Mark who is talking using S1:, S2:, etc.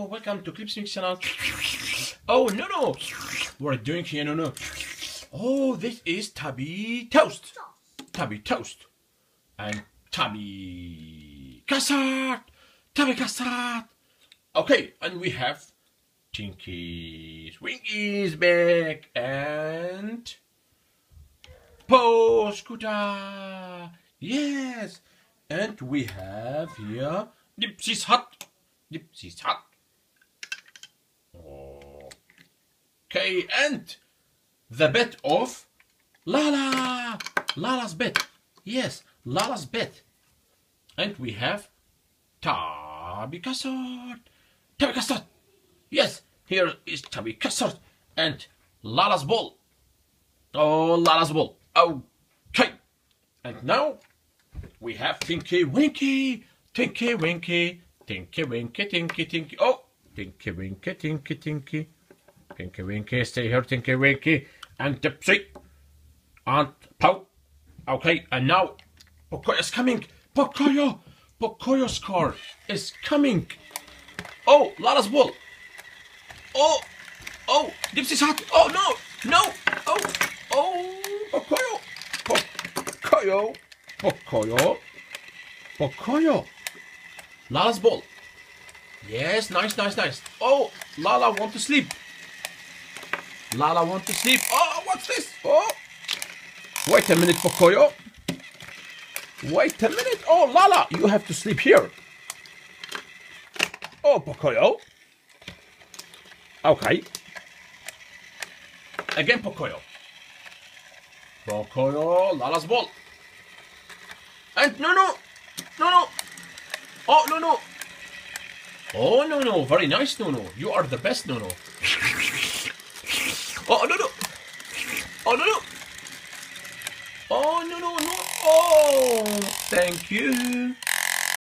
S1: welcome to Clips Mix channel. Oh, no. We're doing here, no. Oh, this is Tabby Toast. Tabby Toast. And Tabby Custard. Tabby Custard. Okay, and we have Tinky's Winky's back. And Po Scooter. Yes. And we have here Dipsy's Hut. Dipsy's Hut. Okay, and the bed of Lala. Lala's bed. Yes, Lala's bed. And we have Tabby Custard. Tabby Custard. Yes, here is Tabby Custard and Lala's ball. Oh, Lala's ball. Okay. And now we have Tinky Winky. Tinky Winky. Tinky Winky. Tinky Tinky. Oh, Tinky Winky. Tinky Tinky. Tinky Winky. Stay here, Tinky Winky. And Dipsy. And Po. Okay, and now Pocoyo is coming. Pocoyo. Pocoyo's car is coming. Oh, Lala's ball. Oh, Dipsy's hat. Oh, no. Oh, Pocoyo. Lala's ball. Yes, nice. Oh, Lala want to sleep. Oh, what's this? Oh, wait a minute, Pocoyo. Wait a minute. Oh, Lala, you have to sleep here. Oh, Pocoyo. Okay. Again, Pocoyo. Lala's ball. And no. Oh, no. Oh, no. Very nice, no. You are the best, no. Oh, no. Oh, no. Oh, no. Oh, thank you.